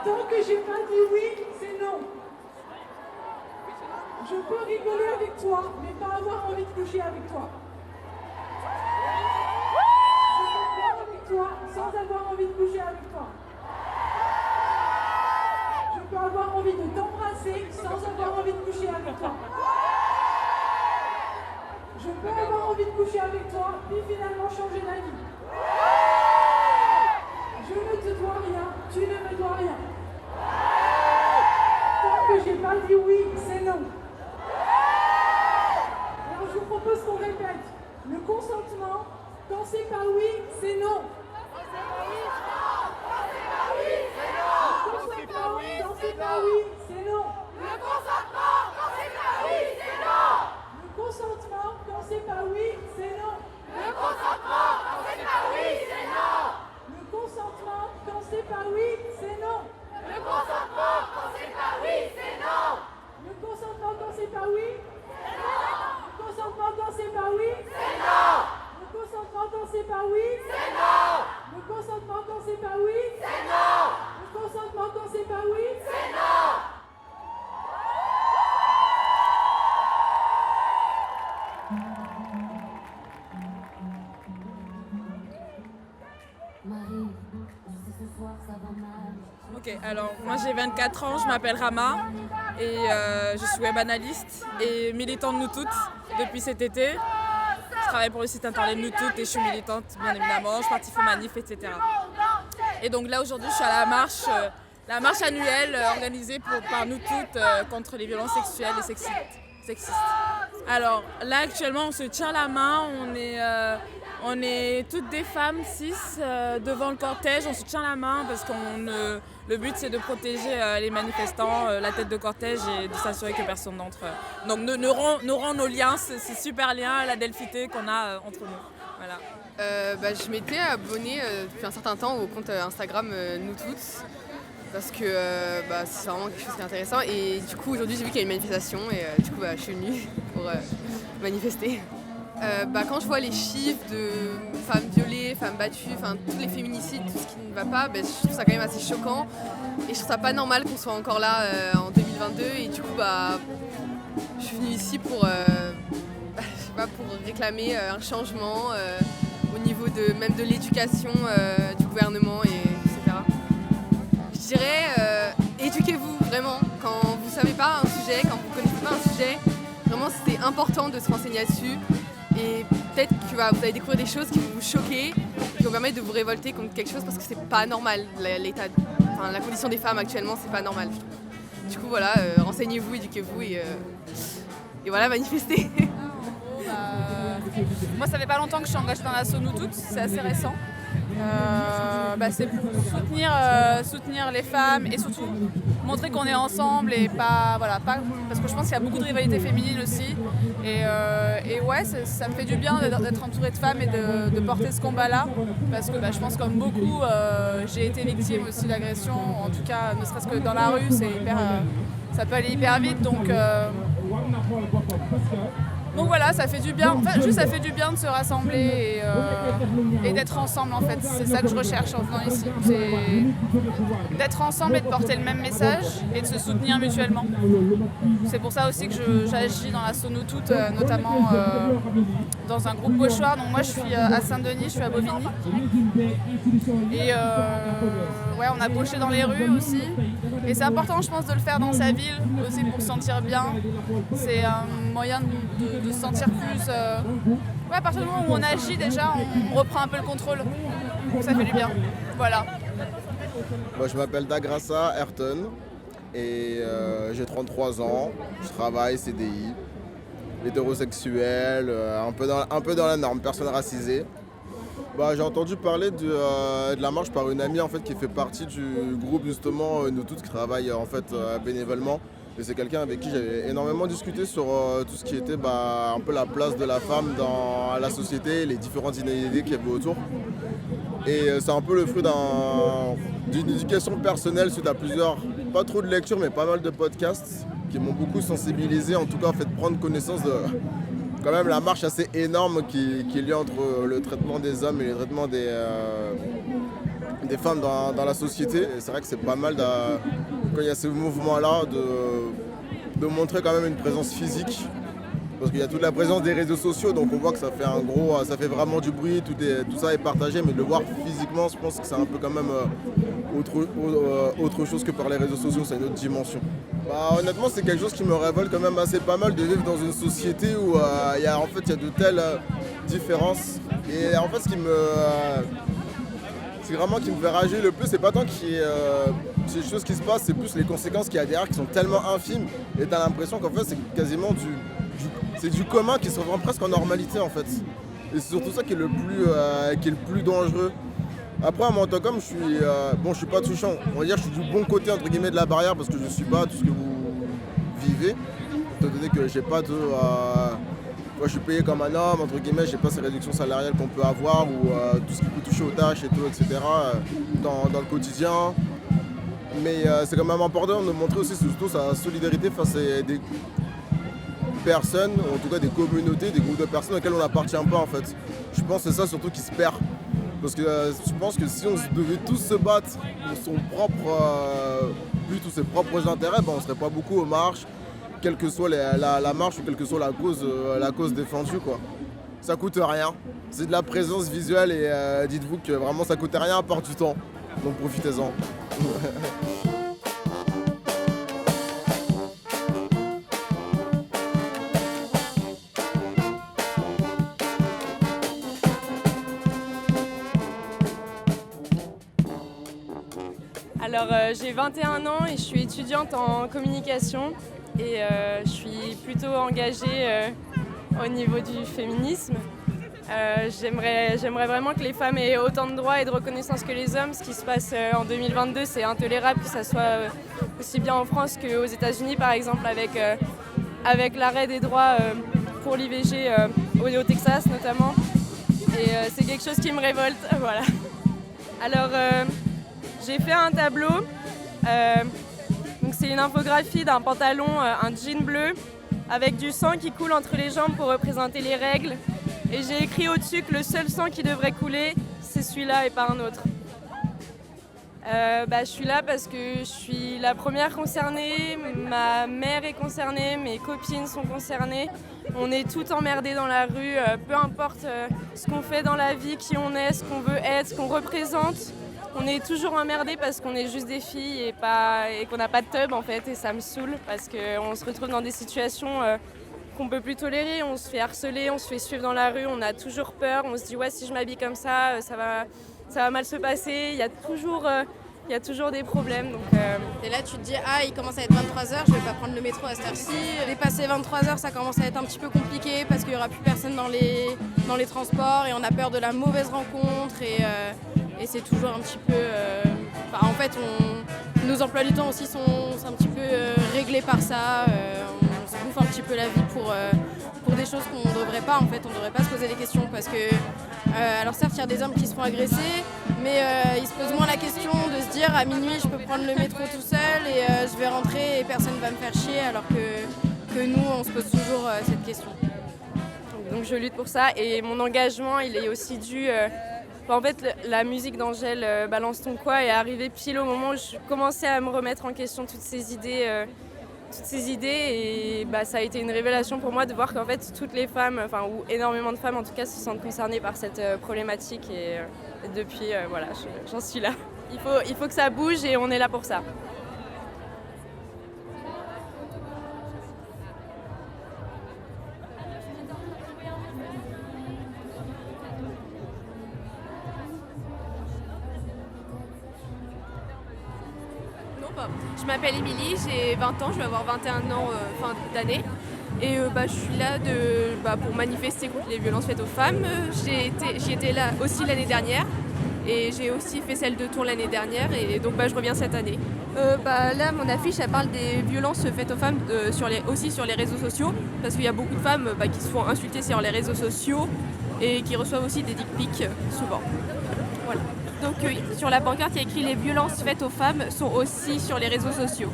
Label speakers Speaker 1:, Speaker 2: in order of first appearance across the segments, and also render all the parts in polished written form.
Speaker 1: Tant que j'ai pas dit oui, c'est non. Je peux rigoler avec toi, mais pas avoir envie de coucher avec toi. Je peux boire avec toi sans avoir envie de coucher avec toi. Je peux avoir envie de t'embrasser sans avoir envie de coucher avec toi. Je peux avoir envie de coucher avec toi, puis finalement changer d'avis. Je ne te dois rien, tu ne me dois rien. Tant que j'ai pas dit oui, c'est non. Alors je vous propose qu'on répète. Le consentement, quand c'est pas oui, c'est non. Quand c'est pas oui, c'est non. Le consentement, quand c'est pas oui, c'est non. Le consentement, quand c'est pas oui, c'est non. Le consentement, quand c'est pas oui, c'est non. Le consentement, quand c'est pas oui, c'est non. Le consentement, quand c'est pas oui, c'est non. Le consentement, quand c'est pas oui, c'est non. Le consentement, quand c'est pas oui, c'est non. Le consentement, quand c'est pas oui, c'est non. Le consentement, quand c'est pas oui, c'est non. Le consentement, quand c'est pas oui, c'est non.
Speaker 2: Ok, alors moi j'ai 24 ans, je m'appelle Rama et je suis web analyste et militante Nous Toutes depuis cet été. Je travaille pour le site internet Nous Toutes et je suis militante bien évidemment, je participe aux manifs, etc. Et donc là aujourd'hui je suis à la marche annuelle organisée par Nous Toutes contre les violences sexuelles et sexistes. Alors là actuellement on se tient la main, on est toutes des femmes cis devant le cortège, on se tient la main parce que le but c'est de protéger les manifestants, la tête de cortège et de s'assurer que personne n'entre. Donc nous rend nos liens, ces super liens, la delphité qu'on a entre nous. Voilà.
Speaker 3: Je m'étais abonnée depuis un certain temps au compte Instagram Nous Toutes parce que c'est vraiment quelque chose qui est intéressant et du coup aujourd'hui j'ai vu qu'il y a une manifestation et du coup je suis venue pour manifester. Quand je vois les chiffres de femmes violées, femmes battues, tous les féminicides, tout ce qui ne va pas, je trouve ça quand même assez choquant et je trouve ça pas normal qu'on soit encore là en 2022 et du coup je suis venue ici pour réclamer un changement au niveau même de l'éducation du gouvernement, etc. Je dirais éduquez-vous vraiment quand vous savez pas un sujet, quand vous connaissez pas un sujet, vraiment c'est important de se renseigner là-dessus. Et peut-être que vous allez découvrir des choses qui vont vous choquer, qui vont permettre de vous révolter contre quelque chose parce que c'est pas normal. La condition des femmes actuellement, c'est pas normal. Du coup, voilà, renseignez-vous, éduquez-vous et voilà, manifestez.
Speaker 4: Moi, ça fait pas longtemps que je suis engagée dans l'asso Nous Toutes, c'est assez récent. C'est pour soutenir les femmes et surtout montrer qu'on est ensemble et pas parce que je pense qu'il y a beaucoup de rivalité féminine aussi et ouais ça me fait du bien d'être entourée de femmes et de porter ce combat-là parce que je pense comme beaucoup j'ai été victime aussi d'agressions, en tout cas ne serait-ce que dans la rue, ça peut aller hyper vite donc voilà, ça fait du bien. Ça fait du bien de se rassembler et d'être ensemble en fait. C'est ça que je recherche en venant ici. C'est d'être ensemble et de porter le même message et de se soutenir mutuellement. C'est pour ça aussi que j'agis dans l'asso Nous Toutes, notamment dans un groupe pochoir. Donc moi je suis à Saint-Denis, je suis à Bobigny. Et on a poché dans les rues aussi. Et c'est important je pense de le faire dans sa ville aussi pour se sentir bien. C'est un moyen de se sentir plus... à partir du moment où on agit déjà, on reprend un peu le contrôle. Donc ça fait du bien. Voilà.
Speaker 5: Je m'appelle Dagrassa Ayrton et j'ai 33 ans. Je travaille CDI, hétérosexuel, un peu dans la norme, personne racisée. J'ai entendu parler de la marche par une amie en fait, qui fait partie du groupe justement Nous Toutes qui travaille en fait, bénévolement. Et c'est quelqu'un avec qui j'avais énormément discuté sur tout ce qui était un peu la place de la femme dans la société, les différentes inégalités qu'il y avait autour. Et c'est un peu le fruit d'une éducation personnelle suite à plusieurs, pas trop de lectures, mais pas mal de podcasts qui m'ont beaucoup sensibilisé, en tout cas fait prendre connaissance de quand même la marche assez énorme qui est liée entre le traitement des hommes et le traitement des femmes dans la société. Et c'est vrai que c'est pas mal quand il y a ce mouvement-là de montrer quand même une présence physique. Parce qu'il y a toute la présence des réseaux sociaux, donc on voit que ça fait vraiment du bruit, tout ça est partagé, mais de le voir physiquement, je pense que c'est un peu quand même autre chose que par les réseaux sociaux, c'est une autre dimension. Honnêtement, c'est quelque chose qui me révolte quand même assez pas mal de vivre dans une société où il y a de telles différences. Et en fait, ce qui me fait rager le plus, c'est pas tant qu'il y ait ces choses qui se passent, c'est plus les conséquences qu'il y a derrière qui sont tellement infimes. Et t'as l'impression qu'en fait, c'est quasiment c'est du commun qui se revend presque en normalité en fait. Et c'est surtout ça qui est le plus dangereux. Après, moi en tant qu'homme, je suis pas touchant. On va dire que je suis du bon côté entre guillemets de la barrière parce que je suis pas tout ce que vous vivez. Étant donné que j'ai pas je suis payé comme un homme, entre guillemets, j'ai pas ces réductions salariales qu'on peut avoir ou tout ce qui peut toucher aux tâches et tout, etc. Dans le quotidien. Mais c'est quand même important de montrer aussi surtout sa solidarité face à des personnes, en tout cas des communautés, des groupes de personnes auxquelles on n'appartient pas en fait. Je pense que c'est ça surtout qui se perd. Parce que je pense que si on devait tous se battre pour son propre but ou ses propres intérêts, on ne serait pas beaucoup aux marches, quelle que soit la marche ou quelle que soit la cause défendue, quoi. Ça coûte rien, c'est de la présence visuelle et dites-vous que vraiment ça coûte rien à part du temps. Donc profitez-en.
Speaker 6: Alors j'ai 21 ans et je suis étudiante en communication et je suis plutôt engagée au niveau du féminisme. J'aimerais vraiment que les femmes aient autant de droits et de reconnaissance que les hommes. Ce qui se passe en 2022, c'est intolérable, que ça soit aussi bien en France qu'aux États-Unis par exemple, avec l'arrêt des droits pour l'IVG au Texas notamment. Et c'est quelque chose qui me révolte. Voilà. Alors j'ai fait un tableau, donc c'est une infographie d'un pantalon, un jean bleu, avec du sang qui coule entre les jambes pour représenter les règles. Et j'ai écrit au-dessus que le seul sang qui devrait couler, c'est celui-là et pas un autre. Je suis là parce que je suis la première concernée, ma mère est concernée, mes copines sont concernées. On est toutes emmerdées dans la rue, peu importe ce qu'on fait dans la vie, qui on est, ce qu'on veut être, ce qu'on représente. On est toujours emmerdés parce qu'on est juste des filles et qu'on n'a pas de teub en fait, et ça me saoule parce qu'on se retrouve dans des situations qu'on ne peut plus tolérer. On se fait harceler, on se fait suivre dans la rue, on a toujours peur, on se dit ouais, si je m'habille comme ça, ça va mal se passer. Il y a toujours des problèmes. Donc,
Speaker 7: Et là tu te dis il commence à être 23h, je vais pas prendre le métro à cette heure-ci. Dépasser 23h, ça commence à être un petit peu compliqué parce qu'il y aura plus personne dans les transports et on a peur de la mauvaise rencontre et c'est toujours un petit peu... en fait, nos emplois du temps aussi sont un petit peu réglés par ça. On se bouffe un petit peu la vie pour des choses qu'on ne devrait pas. En fait, on ne devrait pas se poser des questions parce que... alors certes, il y a des hommes qui se font agresser, mais ils se posent moins la question de se dire à minuit, je peux prendre le métro tout seul et je vais rentrer et personne ne va me faire chier, alors que nous, on se pose toujours cette question.
Speaker 6: Donc je lutte pour ça et mon engagement, il est aussi dû... En fait, la musique d'Angèle, Balance ton quoi, est arrivée pile au moment où je commençais à me remettre en question toutes ces idées et ça a été une révélation pour moi de voir qu'en fait toutes les femmes, ou énormément de femmes en tout cas, se sentent concernées par cette problématique et depuis, j'en suis là. Il faut que ça bouge et on est là pour ça.
Speaker 8: Je m'appelle Émilie, j'ai 20 ans, je vais avoir 21 ans fin d'année. Et je suis là pour manifester contre les violences faites aux femmes. J'y étais là aussi l'année dernière et j'ai aussi fait celle de Tours l'année dernière et donc je reviens cette année. Là, mon affiche, elle parle des violences faites aux femmes aussi sur les réseaux sociaux parce qu'il y a beaucoup de femmes qui se font insulter sur les réseaux sociaux et qui reçoivent aussi des dick pics souvent. Voilà. Donc sur la pancarte, il y a écrit « Les violences faites aux femmes sont aussi sur les réseaux sociaux ».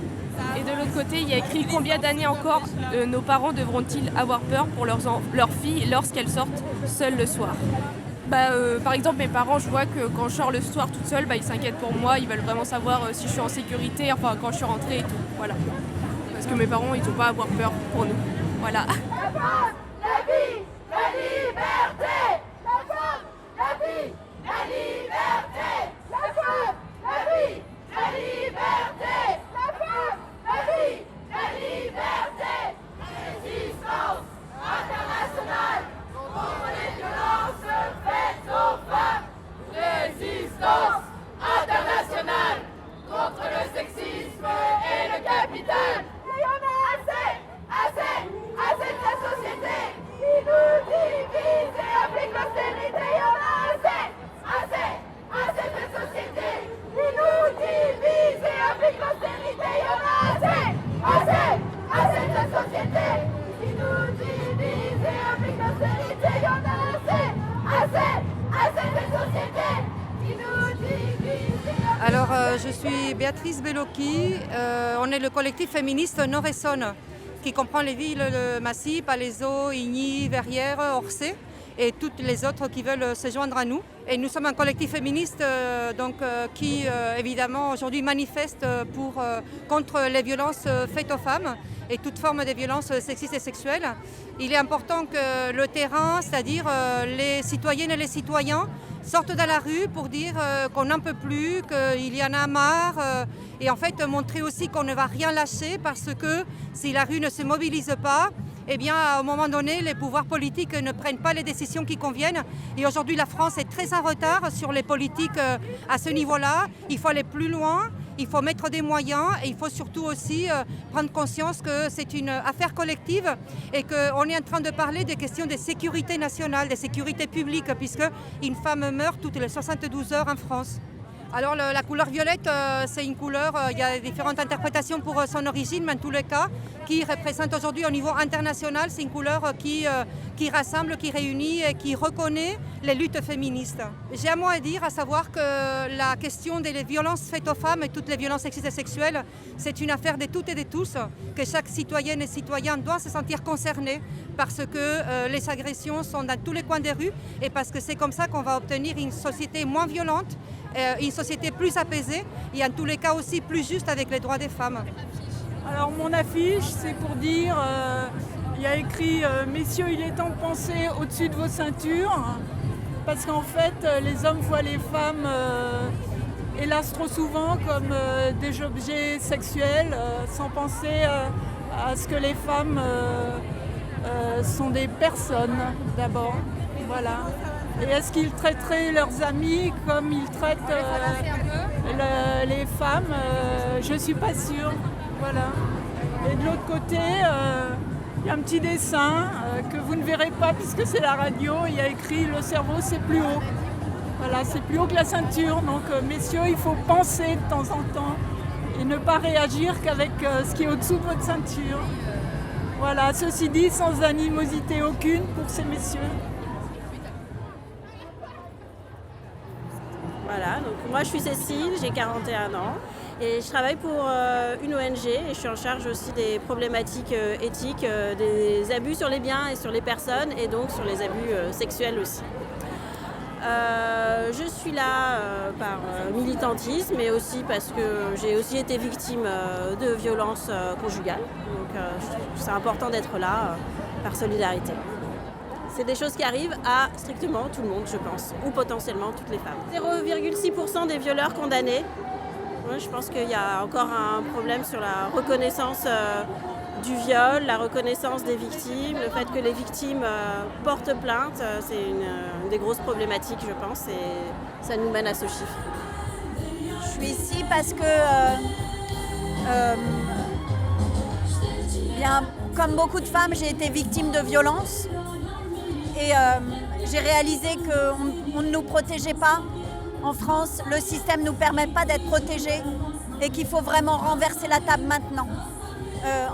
Speaker 8: Et de l'autre côté, il y a écrit « Combien d'années encore nos parents devront-ils avoir peur pour leurs filles lorsqu'elles sortent seules le soir ?» Par exemple, mes parents, je vois que quand je sors le soir toute seule, ils s'inquiètent pour moi, ils veulent vraiment savoir si je suis en sécurité, enfin quand je suis rentrée et tout. Voilà. Parce que mes parents, ils n'ont pas à avoir peur pour nous. Voilà.
Speaker 1: La femme, la vie, la liberté. La femme, la vie, la liberté. La femme, la vie, la liberté. La femme, la vie, la liberté. Résistance internationale contre les violences faites aux femmes. Résistance internationale contre le sexisme et le capital. Il y en a assez de la société qui nous divise et applique l'austérité. Il y en a assez de la société qui nous divise et applique l'austérité. Il y en a assez de la société qui nous divise et applique l'austérité. Il y en a assez de la société qui nous divise et applique.
Speaker 9: Alors, je suis Béatrice Bellocchi. On est le collectif féministe Nord-Essonne qui comprend les villes de Massy, Palaiseau, Igny, Verrières, Orsay et toutes les autres qui veulent se joindre à nous. Et nous sommes un collectif féministe qui évidemment aujourd'hui manifeste contre les violences faites aux femmes et toute forme de violences sexistes et sexuelles. Il est important que le terrain, c'est-à-dire les citoyennes et les citoyens, sortent dans la rue pour dire qu'on n'en peut plus, qu'il y en a marre et en fait montrer aussi qu'on ne va rien lâcher parce que si la rue ne se mobilise pas, eh bien à un moment donné les pouvoirs politiques ne prennent pas les décisions qui conviennent et aujourd'hui la France est très en retard sur les politiques à ce niveau-là. Il faut aller plus loin. Il faut mettre des moyens et il faut surtout aussi prendre conscience que c'est une affaire collective et qu'on est en train de parler des questions de sécurité nationale, de sécurité publique, puisque une femme meurt toutes les 72 heures en France. Alors la couleur violette, c'est une couleur, il y a différentes interprétations pour son origine, mais en tous les cas, qui représente aujourd'hui au niveau international, c'est une couleur qui rassemble, qui réunit et qui reconnaît les luttes féministes. J'ai un mot à dire, à savoir que la question des violences faites aux femmes et toutes les violences sexistes et sexuelles, c'est une affaire de toutes et de tous, que chaque citoyenne et citoyen doit se sentir concerné parce que les agressions sont dans tous les coins des rues et parce que c'est comme ça qu'on va obtenir une société moins violente, une société plus apaisée et en tous les cas aussi plus juste avec les droits des femmes.
Speaker 10: Alors mon affiche, c'est pour dire, il y a écrit « Messieurs, il est temps de penser au-dessus de vos ceintures » parce qu'en fait, les hommes voient les femmes, hélas trop souvent, comme des objets sexuels sans penser à ce que les femmes sont des personnes d'abord. Voilà. Et est-ce qu'ils traiteraient leurs amis comme ils traitent les femmes Je ne suis pas sûre. Voilà. Et de l'autre côté, il y a un petit dessin que vous ne verrez pas puisque c'est la radio. Il y a écrit « Le cerveau, c'est plus haut ». Voilà, c'est plus haut que la ceinture. Donc, messieurs, il faut penser de temps en temps et ne pas réagir qu'avec ce qui est au-dessous de votre ceinture. Voilà, ceci dit, sans animosité aucune pour ces messieurs.
Speaker 11: Voilà, donc moi je suis Cécile, j'ai 41 ans et je travaille pour une ONG et je suis en charge aussi des problématiques éthiques, des abus sur les biens et sur les personnes et donc sur les abus sexuels aussi. Je suis là par militantisme mais aussi parce que j'ai aussi été victime de violences conjugales. Donc c'est important d'être là par solidarité. C'est des choses qui arrivent à strictement tout le monde, je pense, ou potentiellement toutes les femmes. 0,6% des violeurs condamnés. Ouais, je pense qu'il y a encore un problème sur la reconnaissance du viol, la reconnaissance des victimes, le fait que les victimes portent plainte, c'est une des grosses problématiques, je pense, et ça nous mène à ce chiffre.
Speaker 12: Je suis ici parce que, bien, comme beaucoup de femmes, j'ai été victime de violences. Et j'ai réalisé qu'on ne nous protégeait pas. En France, le système ne nous permet pas d'être protégés et qu'il faut vraiment renverser la table maintenant.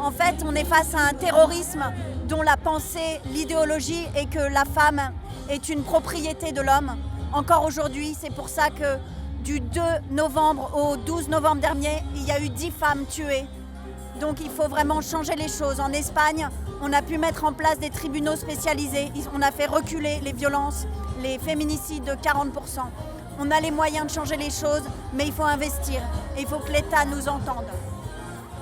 Speaker 12: En fait, on est face à un terrorisme dont la pensée, l'idéologie est que la femme est une propriété de l'homme. Encore aujourd'hui, c'est pour ça que du 2 novembre au 12 novembre dernier, il y a eu 10 femmes tuées. Donc il faut vraiment changer les choses. En Espagne, On a pu mettre en place des tribunaux spécialisés. On a fait reculer les violences, les féminicides de 40%. On a les moyens de changer les choses, mais il faut investir. Et il faut que l'État nous entende.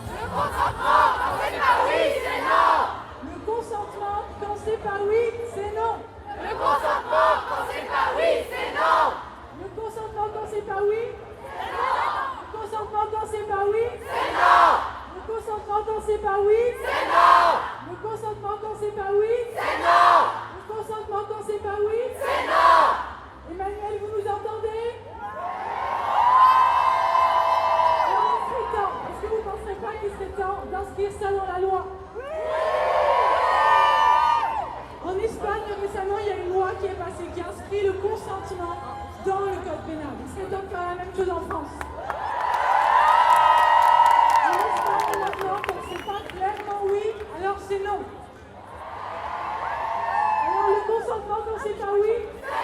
Speaker 1: Le consentement, quand c'est pas oui, c'est non. Le consentement, quand c'est pas oui, c'est non. Le consentement, quand c'est pas oui, c'est non. Le consentement, quand c'est pas oui, c'est non. Le consentement, quand c'est pas oui, c'est non. Le consentement, quand c'est pas oui, c'est non. Le consentement, quand c'est pas oui, c'est non. Le consentement, quand c'est pas oui, c'est non. Emmanuel, vous nous entendez? Alors, il serait temps. Est-ce que vous ne penserez pas qu'il serait temps d'inscrire ça dans la loi? En Espagne, récemment, il y a une loi qui est passée qui inscrit le consentement dans le code pénal. Il serait temps de faire la même chose en France. En Espagne, maintenant, quand c'est pas clairement oui, alors c'est non. Alors le consentement, quand c'est pas oui, c'est non.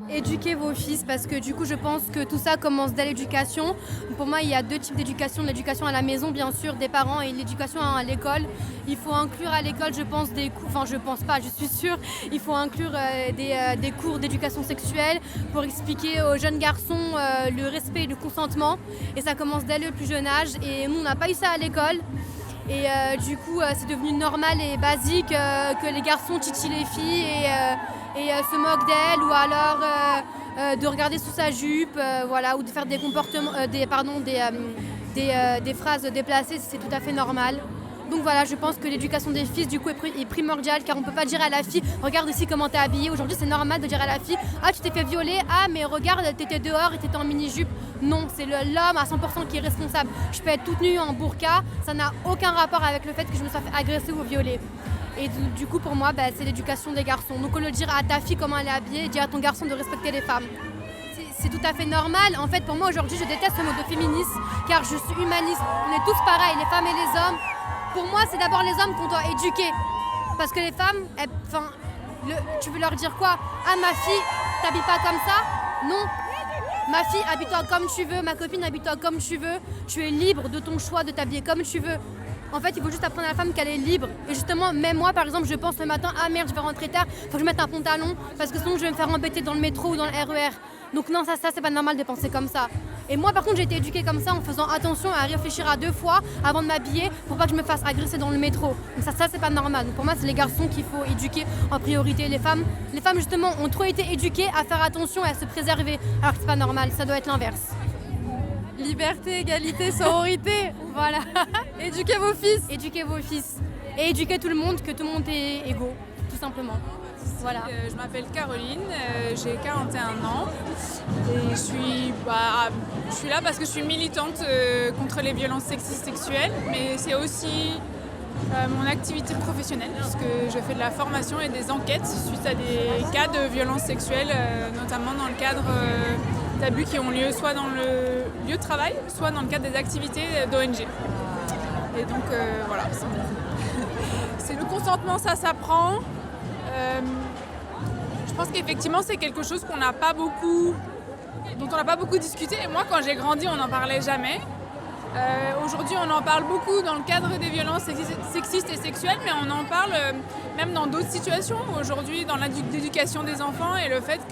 Speaker 7: Éduquer vos fils, parce que du coup je pense que tout ça commence dès l'éducation. Pour moi il y a deux types d'éducation, l'éducation à la maison bien sûr des parents et l'éducation à l'école. Il faut inclure à l'école je pense des cours, enfin je pense pas, je suis sûre, il faut inclure des cours d'éducation sexuelle pour expliquer aux jeunes garçons le respect et le consentement, et ça commence dès le plus jeune âge, et nous on n'a pas eu ça à l'école. Et du coup c'est devenu normal et basique que les garçons titillent les filles et se moquent d'elles, ou alors de regarder sous sa jupe, voilà, ou de faire des comportements, des phrases déplacées, c'est tout à fait normal. Donc voilà, je pense que l'éducation des fils du coup est primordiale, car on ne peut pas dire à la fille « regarde aussi comment t'es habillée ». Aujourd'hui c'est normal de dire à la fille « ah tu t'es fait violer, ah mais regarde t'étais dehors et t'étais en mini-jupe ». Non, c'est l'homme à 100% qui est responsable. Je peux être toute nue en burqa, ça n'a aucun rapport avec le fait que je me sois fait agresser ou violer. Et du coup pour moi c'est l'éducation des garçons. Donc au lieu de dire à ta fille comment elle est habillée, dire à ton garçon de respecter les femmes. C'est tout à fait normal. En fait pour moi aujourd'hui je déteste ce mot de féministe, car je suis humaniste. On est tous pareils, les femmes et les hommes. Pour moi, c'est d'abord les hommes qu'on doit éduquer. Parce que les femmes, tu veux leur dire quoi? Ah, ma fille, t'habilles pas comme ça? Non. Ma fille, habille-toi comme tu veux. Ma copine, habille-toi comme tu veux. Tu es libre de ton choix de t'habiller comme tu veux. En fait, il faut juste apprendre à la femme qu'elle est libre. Et justement, même moi, par exemple, je pense le matin, ah merde, je vais rentrer tard, faut que je mette un pantalon, parce que sinon je vais me faire embêter dans le métro ou dans le RER. Donc non, ça c'est pas normal de penser comme ça. Et moi par contre j'ai été éduquée comme ça en faisant attention à réfléchir à 2 fois avant de m'habiller pour pas que je me fasse agresser dans le métro. Donc ça c'est pas normal. Donc pour moi c'est les garçons qu'il faut éduquer en priorité. Les femmes justement ont trop été éduquées à faire attention et à se préserver. Alors que c'est pas normal, ça doit être l'inverse.
Speaker 6: Liberté, égalité, sororité.
Speaker 7: Voilà.
Speaker 6: Éduquez vos fils.
Speaker 7: Éduquez vos fils. Et éduquer tout le monde, que tout le monde est égaux, tout simplement. Voilà.
Speaker 4: Je m'appelle Caroline, j'ai 41 ans et je suis là parce que je suis militante contre les violences sexistes sexuelles, mais c'est aussi mon activité professionnelle puisque je fais de la formation et des enquêtes suite à des cas de violences sexuelles, notamment dans le cadre d'abus qui ont lieu soit dans le lieu de travail, soit dans le cadre des activités d'ONG. Et donc voilà, c'est le consentement, ça s'apprend. Je pense qu'effectivement c'est quelque chose dont on n'a pas beaucoup discuté. Et moi quand j'ai grandi on n'en parlait jamais. Aujourd'hui on en parle beaucoup dans le cadre des violences sexistes et sexuelles, mais on en parle même dans d'autres situations. Aujourd'hui dans l'éducation des enfants et le fait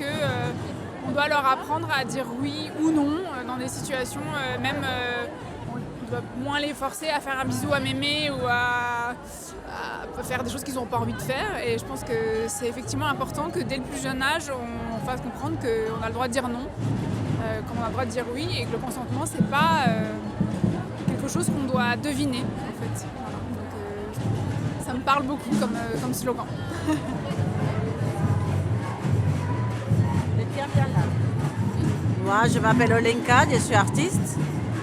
Speaker 4: qu'on doit leur apprendre à dire oui ou non dans des situations on doit moins les forcer à faire un bisou à mémé ou à faire des choses qu'ils n'ont pas envie de faire, et je pense que c'est effectivement important que dès le plus jeune âge on fasse comprendre qu'on a le droit de dire non, qu'on a le droit de dire oui, et que le consentement c'est pas quelque chose qu'on doit deviner en fait. Voilà. Donc ça me parle beaucoup comme slogan.
Speaker 13: Moi je m'appelle Olenka, je suis artiste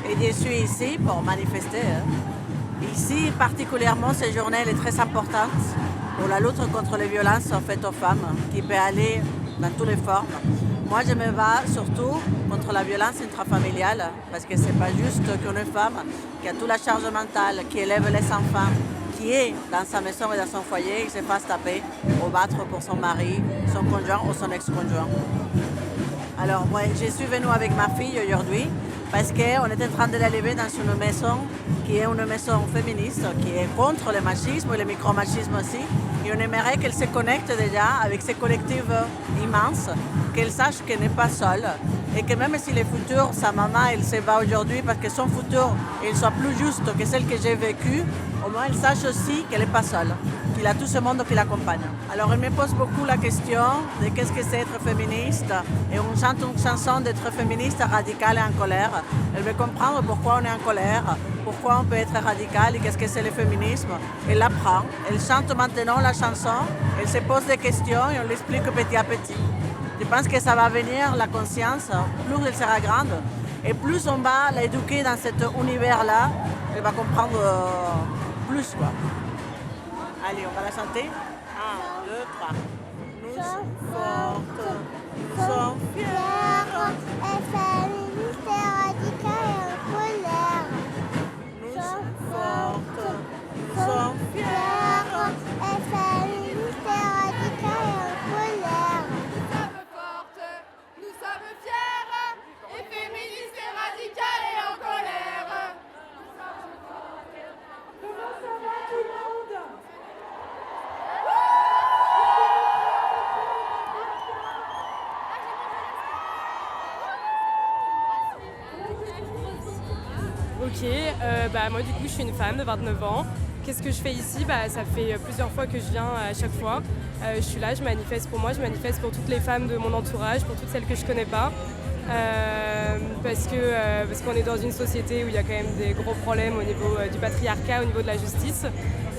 Speaker 13: et je suis ici pour manifester. Ici, particulièrement, cette journée elle est très importante pour la lutte contre les violences faites aux femmes, qui peut aller dans toutes les formes. Moi, je me bats surtout contre la violence intrafamiliale, parce que ce n'est pas juste qu'une femme qui a toute la charge mentale, qui élève les enfants, qui est dans sa maison et dans son foyer, il se fasse taper ou battre pour son mari, son conjoint ou son ex-conjoint. Alors moi, je suis venue avec ma fille aujourd'hui parce qu'on est en train de l'élever dans une maison qui est une maison féministe, qui est contre le machisme et le micromachisme aussi. Et on aimerait qu'elle se connecte déjà avec ces collectifs immenses, qu'elle sache qu'elle n'est pas seule et que même si le futur, sa maman, elle se bat aujourd'hui parce que son futur, il soit plus juste que celle que j'ai vécue, au moins elle sache aussi qu'elle n'est pas seule, qu'il a tout ce monde qui l'accompagne. Alors elle me pose beaucoup la question de qu'est-ce que c'est être féministe et on chante une chanson d'être féministe radicale et en colère. Elle veut comprendre pourquoi on est en colère, pourquoi on peut être radical et qu'est-ce que c'est le féminisme. Elle l'apprend, elle chante maintenant la chanson, elle se pose des questions et on l'explique petit à petit. Je pense que ça va venir, la conscience, plus elle sera grande et plus on va l'éduquer dans cet univers-là, elle va comprendre plus, quoi. Allez, on va la chanter. 1, 2, 3. Nous sommes fortes, nous sommes fières, féministes et radicales et en colère. Nous sommes fortes, nous sommes fières, féministes et radicales et en colère.
Speaker 3: Nous sommes fortes, nous sommes fières, et féministes et radicales et en colère.
Speaker 1: Comment ça va tout le monde?
Speaker 6: Ok, moi du coup je suis une femme de 29 ans. Qu'est-ce que je fais ici? Ça fait plusieurs fois que je viens à chaque fois. Je suis là, je manifeste pour moi, je manifeste pour toutes les femmes de mon entourage, pour toutes celles que je connais pas. Parce qu'on est dans une société où il y a quand même des gros problèmes au niveau du patriarcat, au niveau de la justice.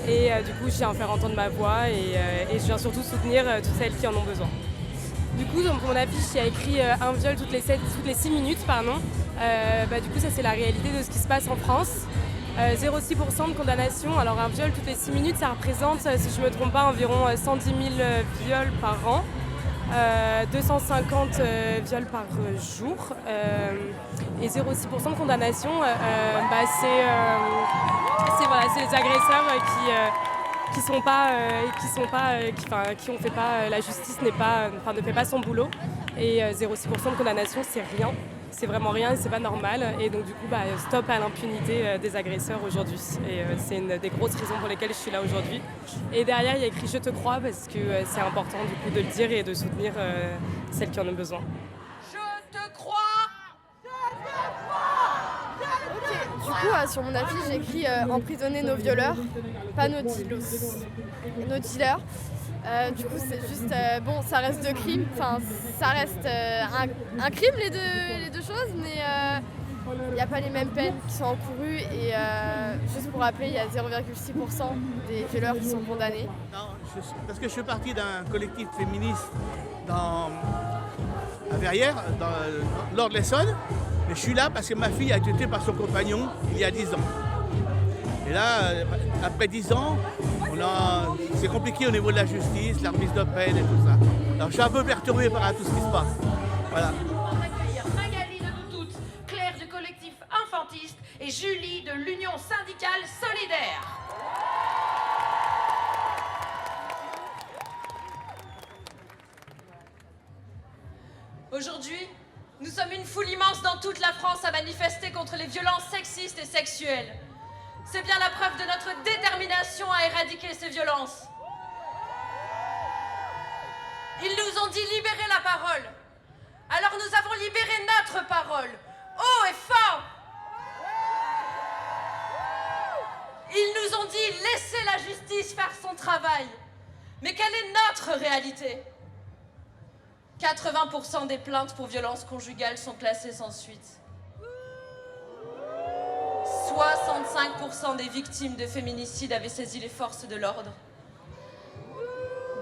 Speaker 6: Et du coup je viens faire entendre ma voix et je viens surtout soutenir toutes celles qui en ont besoin. Du coup, dans mon affiche, il y a écrit un viol toutes les 6 minutes. Du coup, ça c'est la réalité de ce qui se passe en France. 0,6% de condamnation. Alors un viol toutes les 6 minutes, ça représente, si je ne me trompe pas, environ 110 000 viols par an. 250 viols par jour. Et 0,6% de condamnation, c'est les agresseurs qui ont fait pas, la justice ne fait pas son boulot. Et 0,6% de condamnation, c'est rien. C'est vraiment rien et c'est pas normal. Et donc du coup, stop à l'impunité des agresseurs aujourd'hui. Et c'est une des grosses raisons pour lesquelles je suis là aujourd'hui. Et derrière, il y a écrit « Je te crois » parce que c'est important du coup de le dire et de soutenir celles qui en ont besoin.
Speaker 3: Je te crois.
Speaker 8: Du coup, sur mon affiche, j'ai écrit emprisonner nos violeurs, pas nos dealers. Du coup, c'est juste, ça reste deux crimes, ça reste un crime les deux choses, mais il n'y a pas les mêmes peines qui sont encourues et juste pour rappeler, il y a 0,6% des violeurs qui sont condamnés.
Speaker 14: Non, parce que je fais partie d'un collectif féministe à Verrières, dans l'Ord-l'Essonne, mais je suis là parce que ma fille a été tuée par son compagnon il y a 10 ans. Et là, après 10 ans, c'est compliqué au niveau de la justice, la remise de peine et tout ça. Alors je suis un peu perturbé par tout ce qui se passe. Voilà.
Speaker 15: On va accueillir Magali de Nous Toutes, Claire du collectif Infantiste et Julie de l'Union syndicale solidaire. Aujourd'hui, nous sommes une foule immense dans toute la France à manifester contre les violences sexistes et sexuelles. C'est bien la preuve de notre détermination à éradiquer ces violences. Ils nous ont dit libérer la parole. Alors nous avons libéré notre parole, haut et fort. Ils nous ont dit laissez la justice faire son travail. Mais quelle est notre réalité? 80% des plaintes pour violences conjugales sont classées sans suite. 65% des victimes de féminicide avaient saisi les forces de l'ordre.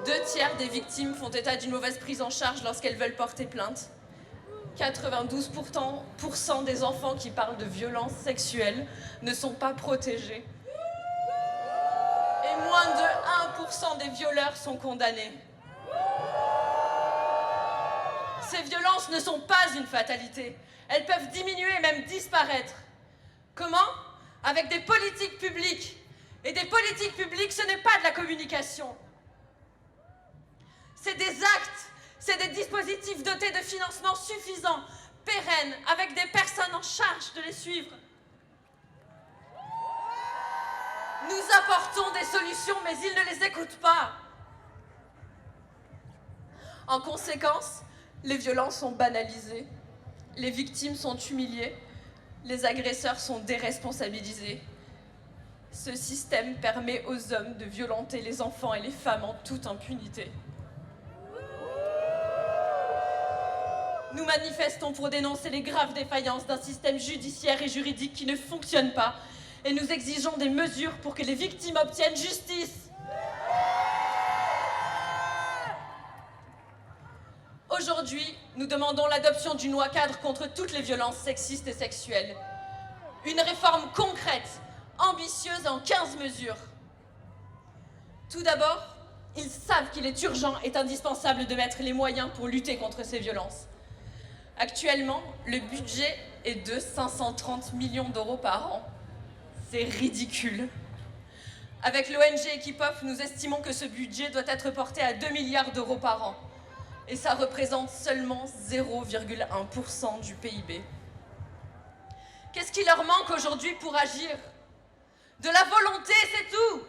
Speaker 15: 2/3 des victimes font état d'une mauvaise prise en charge lorsqu'elles veulent porter plainte. 92% des enfants qui parlent de violences sexuelles ne sont pas protégés. Et moins de 1% des violeurs sont condamnés. Ces violences ne sont pas une fatalité. Elles peuvent diminuer et même disparaître. Comment? Avec des politiques publiques et des politiques publiques, ce n'est pas de la communication. C'est des actes, c'est des dispositifs dotés de financements suffisants, pérennes, avec des personnes en charge de les suivre. Nous apportons des solutions, mais ils ne les écoutent pas. En conséquence, les violences sont banalisées, les victimes sont humiliées, les agresseurs sont déresponsabilisés. Ce système permet aux hommes de violenter les enfants et les femmes en toute impunité. Nous manifestons pour dénoncer les graves défaillances d'un système judiciaire et juridique qui ne fonctionne pas et nous exigeons des mesures pour que les victimes obtiennent justice. Aujourd'hui, nous demandons l'adoption d'une loi cadre contre toutes les violences sexistes et sexuelles. Une réforme concrète, ambitieuse en 15 mesures. Tout d'abord, ils savent qu'il est urgent et indispensable de mettre les moyens pour lutter contre ces violences. Actuellement, le budget est de 530 millions d'euros par an. C'est ridicule. Avec l'ONG Equipof, nous estimons que ce budget doit être porté à 2 milliards d'euros par an. Et ça représente seulement 0,1% du PIB. Qu'est-ce qui leur manque aujourd'hui pour agir? De la volonté, c'est tout.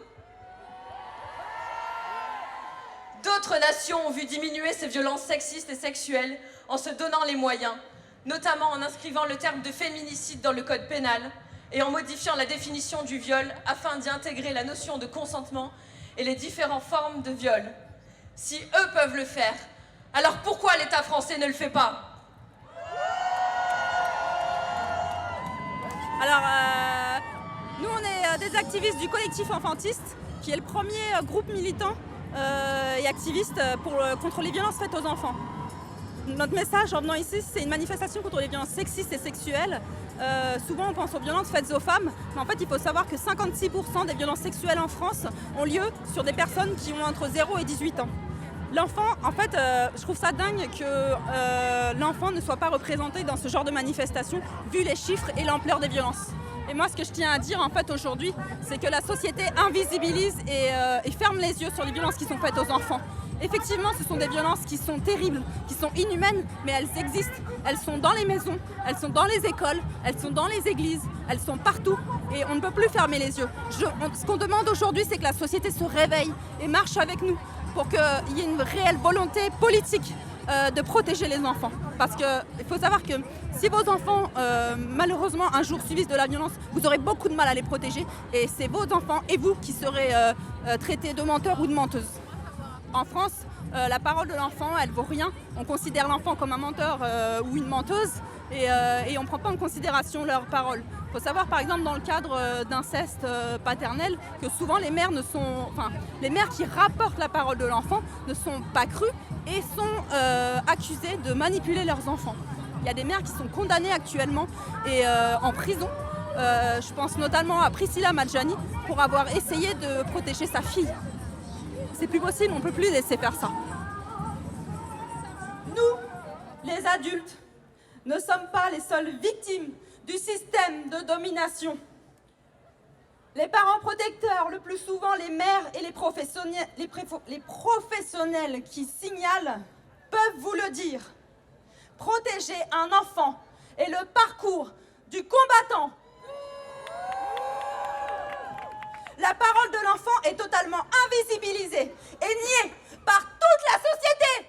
Speaker 15: D'autres nations ont vu diminuer ces violences sexistes et sexuelles en se donnant les moyens, notamment en inscrivant le terme de féminicide dans le code pénal et en modifiant la définition du viol afin d'y intégrer la notion de consentement et les différentes formes de viol. Si eux peuvent le faire, alors pourquoi l'État français ne le fait pas?
Speaker 16: Alors, nous on est des activistes du collectif Enfantiste, qui est le premier groupe militant et activiste contre les violences faites aux enfants. Notre message en venant ici, c'est une manifestation contre les violences sexistes et sexuelles. Souvent on pense aux violences faites aux femmes, mais en fait il faut savoir que 56% des violences sexuelles en France ont lieu sur des personnes qui ont entre 0 et 18 ans. L'enfant, en fait, je trouve ça dingue que l'enfant ne soit pas représenté dans ce genre de manifestation, vu les chiffres et l'ampleur des violences. Et moi, ce que je tiens à dire, en fait, aujourd'hui, c'est que la société invisibilise et ferme les yeux sur les violences qui sont faites aux enfants. Effectivement, ce sont des violences qui sont terribles, qui sont inhumaines, mais elles existent. Elles sont dans les maisons, elles sont dans les écoles, elles sont dans les églises, elles sont partout. Et on ne peut plus fermer les yeux. Ce qu'on demande aujourd'hui, c'est que la société se réveille et marche avec nous, pour qu'il y ait une réelle volonté politique de protéger les enfants. Parce qu'il faut savoir que si vos enfants, malheureusement, un jour subissent de la violence, vous aurez beaucoup de mal à les protéger. Et c'est vos enfants et vous qui serez traités de menteurs ou de menteuses. En France, la parole de l'enfant, elle vaut rien. On considère l'enfant comme un menteur ou une menteuse et on ne prend pas en considération leurs paroles. Il faut savoir, par exemple, dans le cadre d'inceste paternel, que souvent les mères qui rapportent la parole de l'enfant ne sont pas crues et sont accusées de manipuler leurs enfants. Il y a des mères qui sont condamnées actuellement et en prison. Je pense notamment à Priscilla Madjani pour avoir essayé de protéger sa fille. C'est plus possible, on ne peut plus laisser faire ça.
Speaker 17: Nous, les adultes, ne sommes pas les seules victimes du système de domination. Les parents protecteurs, le plus souvent les mères et les professionnels qui signalent, peuvent vous le dire. Protéger un enfant est le parcours du combattant. La parole de l'enfant est totalement invisibilisée et niée par toute la société.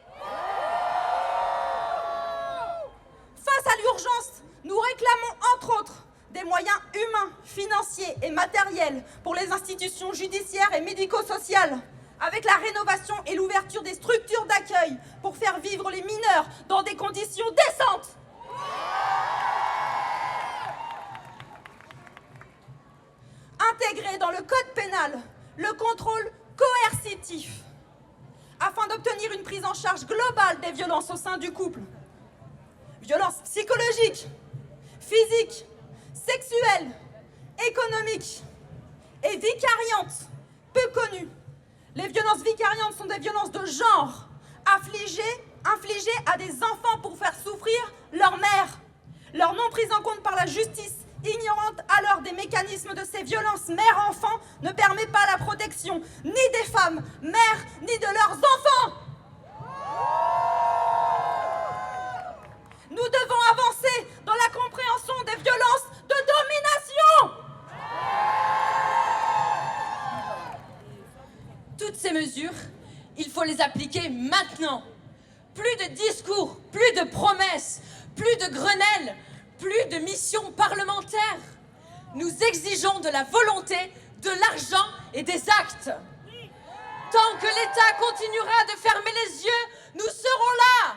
Speaker 17: Face à l'urgence, nous réclamons entre autres des moyens humains, financiers et matériels pour les institutions judiciaires et médico-sociales, avec la rénovation et l'ouverture des structures d'accueil pour faire vivre les mineurs dans des conditions décentes. Intégrer dans le code pénal le contrôle coercitif afin d'obtenir une prise en charge globale des violences au sein du couple. Violences psychologiques, physiques, sexuelles, économiques et vicariantes, peu connues. Les violences vicariantes sont des violences de genre infligées à des enfants pour faire souffrir leur mère. Leur non prise en compte par la justice ignorante alors des mécanismes de ces violences mère-enfant, ne permet pas la protection ni des femmes, mères, ni de leurs enfants. Nous devons avancer dans la compréhension des violences de domination.
Speaker 15: Toutes ces mesures, il faut les appliquer maintenant. Plus de discours, plus de promesses, plus de Grenelle, plus de missions parlementaires. Nous exigeons de la volonté, de l'argent et des actes. Tant que l'État continuera de fermer les yeux, nous serons là.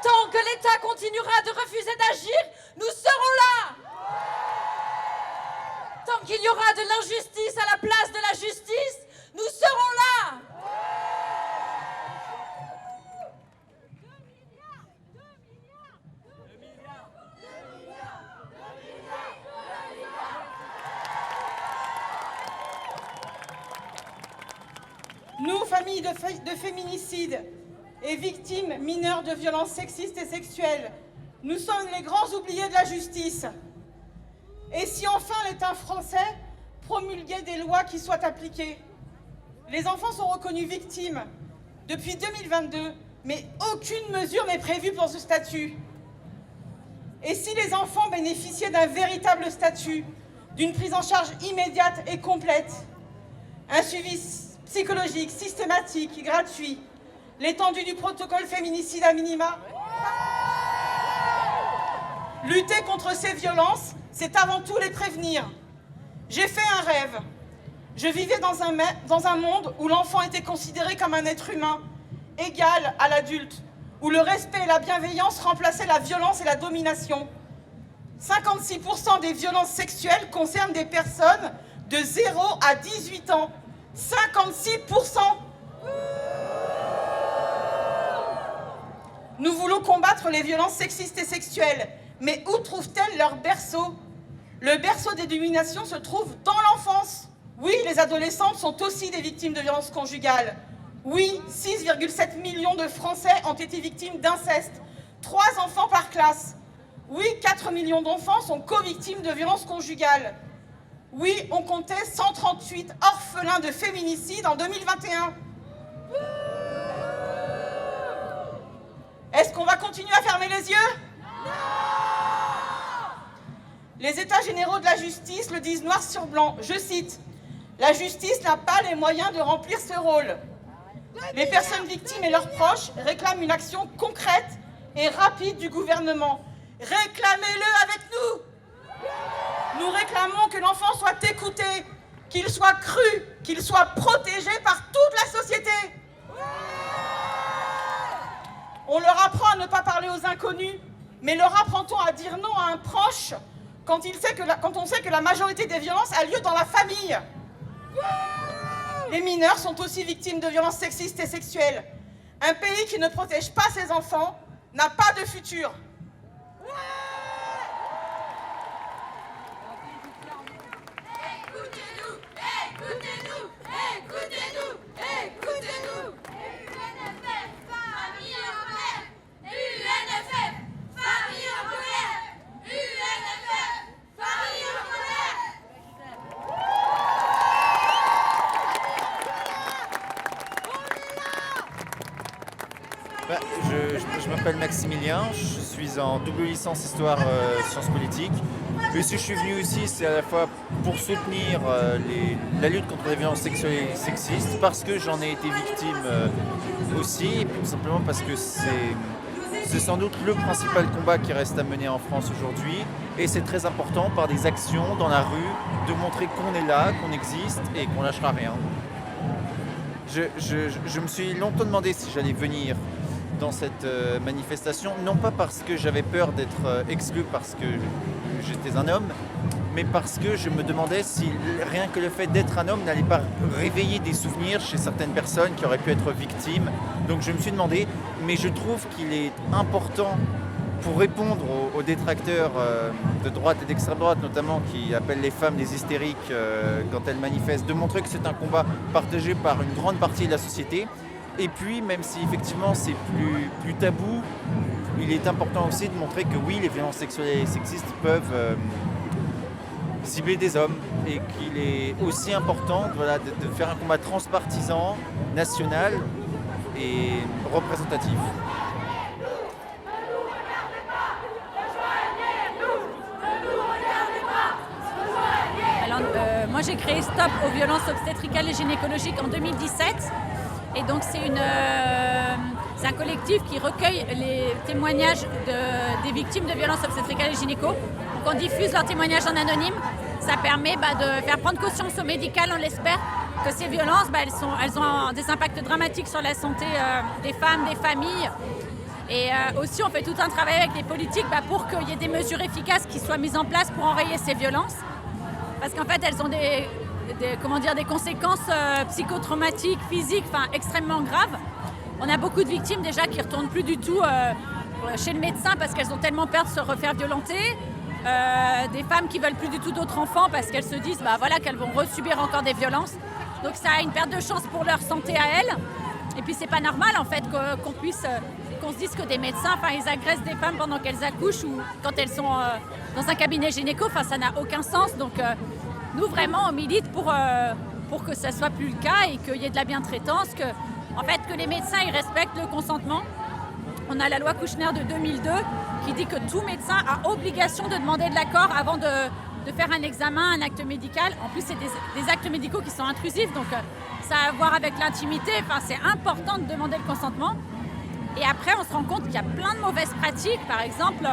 Speaker 15: Tant que l'État continuera de refuser d'agir, nous serons là. Tant qu'il y aura de l'injustice à la place de la justice, nous serons là.
Speaker 18: Nous, familles de féminicides et victimes mineures de violences sexistes et sexuelles, nous sommes les grands oubliés de la justice. Et si enfin l'État français promulguait des lois qui soient appliquées? Les enfants sont reconnus victimes depuis 2022, mais aucune mesure n'est prévue pour ce statut. Et si les enfants bénéficiaient d'un véritable statut, d'une prise en charge immédiate et complète, un suivi psychologique, systématique, gratuit, l'étendue du protocole féminicide à minima. Lutter contre ces violences, c'est avant tout les prévenir. J'ai fait un rêve. Je vivais dans un monde où l'enfant était considéré comme un être humain, égal à l'adulte, où le respect et la bienveillance remplaçaient la violence et la domination. 56% des violences sexuelles concernent des personnes de 0 à 18 ans. 56%. Nous voulons combattre les violences sexistes et sexuelles, mais où trouvent-elles leur berceau? Le berceau des dominations se trouve dans l'enfance. Oui, les adolescentes sont aussi des victimes de violences conjugales. Oui, 6,7 millions de Français ont été victimes d'inceste. 3 enfants par classe. Oui, 4 millions d'enfants sont co-victimes de violences conjugales. Oui, on comptait 138 orphelins de féminicide en 2021. Est-ce qu'on va continuer à fermer les yeux? Non! Les États généraux de la justice le disent noir sur blanc. Je cite, « La justice n'a pas les moyens de remplir ce rôle. Les personnes victimes et leurs proches réclament une action concrète et rapide du gouvernement. Réclamez-le avec nous! Nous réclamons que l'enfant soit écouté, qu'il soit cru, qu'il soit protégé par toute la société. On leur apprend à ne pas parler aux inconnus, mais leur apprend-on à dire non à un proche quand on sait que la majorité des violences a lieu dans la famille? Les mineurs sont aussi victimes de violences sexistes et sexuelles. Un pays qui ne protège pas ses enfants n'a pas de futur.
Speaker 19: Je m'appelle Maximilien, je suis en double licence Histoire Sciences Politiques. Et si je suis venu ici, c'est à la fois pour soutenir la lutte contre les violences sexuelles et sexistes, parce que j'en ai été victime aussi, et puis tout simplement parce que c'est sans doute le principal combat qui reste à mener en France aujourd'hui. Et c'est très important, par des actions dans la rue, de montrer qu'on est là, qu'on existe et qu'on lâchera rien. Je me suis longtemps demandé si j'allais venir dans cette manifestation, non pas parce que j'avais peur d'être exclu parce que j'étais un homme, mais parce que je me demandais si rien que le fait d'être un homme n'allait pas réveiller des souvenirs chez certaines personnes qui auraient pu être victimes. Donc je me suis demandé, mais je trouve qu'il est important pour répondre aux détracteurs de droite et d'extrême droite, notamment qui appellent les femmes des hystériques quand elles manifestent, de montrer que c'est un combat partagé par une grande partie de la société. Et puis, même si effectivement c'est plus tabou, il est important aussi de montrer que oui, les violences sexuelles et sexistes peuvent cibler des hommes et qu'il est aussi important de faire un combat transpartisan, national et représentatif.
Speaker 20: Alors, moi j'ai créé Stop aux violences obstétricales et gynécologiques en 2017 et donc c'est un collectif qui recueille les témoignages des victimes de violences obstétricales et gynéco. Donc on diffuse leurs témoignages en anonyme. Ça permet de faire prendre conscience aux médicales, on l'espère, que ces violences, elles ont des impacts dramatiques sur la santé des femmes, des familles. Et aussi, on fait tout un travail avec les politiques pour qu'il y ait des mesures efficaces qui soient mises en place pour enrayer ces violences. Parce qu'en fait, elles ont des conséquences psychotraumatiques, physiques, extrêmement graves. On a beaucoup de victimes déjà qui ne retournent plus du tout chez le médecin parce qu'elles ont tellement peur de se refaire violenter. Des femmes qui veulent plus du tout d'autres enfants parce qu'elles se disent qu'elles vont resubir encore des violences. Donc ça a une perte de chance pour leur santé à elles. Et puis c'est pas normal en fait qu'on se dise que des médecins, ils agressent des femmes pendant qu'elles accouchent ou quand elles sont dans un cabinet gynéco. Ça n'a aucun sens. Donc nous vraiment on milite pour que ça soit plus le cas et qu'il y ait de la bientraitance, que les médecins ils respectent le consentement. On a la loi Kouchner de 2002 qui dit que tout médecin a obligation de demander de l'accord avant de faire un examen, un acte médical. En plus, c'est des actes médicaux qui sont intrusifs, donc ça a à voir avec l'intimité. C'est important de demander le consentement. Et après, on se rend compte qu'il y a plein de mauvaises pratiques. Par exemple,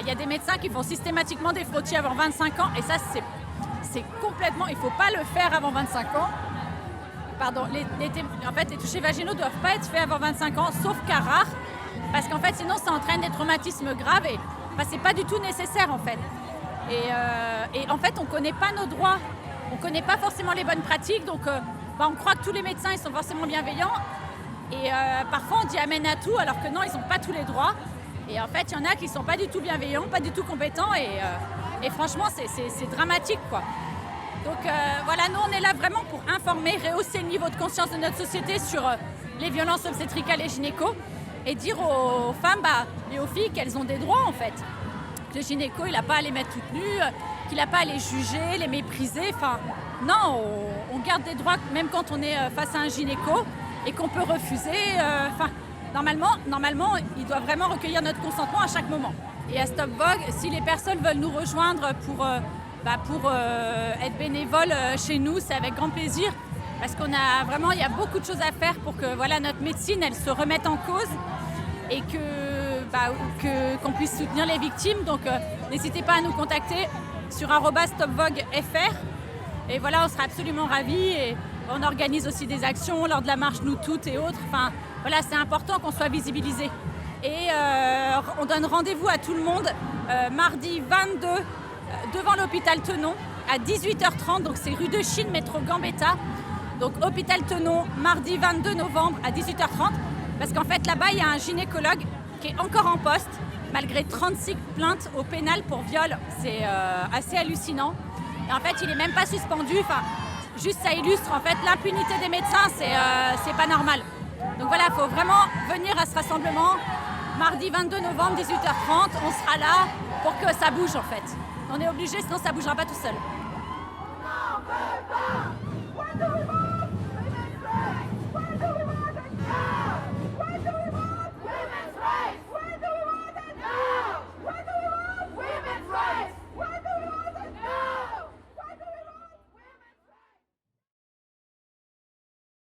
Speaker 20: il y a des médecins qui font systématiquement des frottis avant 25 ans. Et ça, c'est complètement... Il ne faut pas le faire avant 25 ans. Pardon, en fait, les touchés vaginaux ne doivent pas être faits avant 25 ans, sauf cas rares. Parce qu'en fait, sinon, ça entraîne des traumatismes graves et c'est pas du tout nécessaire, en fait. Et en fait, on connaît pas nos droits, on connaît pas forcément les bonnes pratiques, donc on croit que tous les médecins, ils sont forcément bienveillants. Et parfois, on dit amen à tout, alors que non, ils n'ont pas tous les droits. Et en fait, il y en a qui sont pas du tout bienveillants, pas du tout compétents, et franchement, c'est dramatique, quoi. Donc nous, on est là vraiment pour informer, rehausser le niveau de conscience de notre société sur les violences obstétricales et gynéco, et dire aux femmes et aux filles qu'elles ont des droits en fait. Le gynéco, il n'a pas à les mettre toutes nues, qu'il n'a pas à les juger, les mépriser. Non, on garde des droits même quand on est face à un gynéco et qu'on peut refuser. Normalement, il doit vraiment recueillir notre consentement à chaque moment. Et à Stop Vogue, si les personnes veulent nous rejoindre pour être bénévoles chez nous, c'est avec grand plaisir. Parce qu'il y a beaucoup de choses à faire pour que notre médecine elle se remette en cause et qu'on puisse soutenir les victimes. Donc n'hésitez pas à nous contacter sur @stopvoguefr. Et on sera absolument ravis. Et on organise aussi des actions lors de la marche Nous Toutes et autres. C'est important qu'on soit visibilisé. Et on donne rendez-vous à tout le monde mardi 22 devant l'hôpital Tenon à 18h30. Donc c'est rue de Chine, métro Gambetta. Donc hôpital Tenon, mardi 22 novembre à 18h30. Parce qu'en fait là-bas, il y a un gynécologue qui est encore en poste, malgré 36 plaintes au pénal pour viol. C'est assez hallucinant. Et en fait, il n'est même pas suspendu. Juste ça illustre en fait l'impunité des médecins, c'est pas normal. Donc il faut vraiment venir à ce rassemblement. Mardi 22 novembre, 18h30, on sera là pour que ça bouge en fait. On est obligé, sinon ça ne bougera pas tout seul.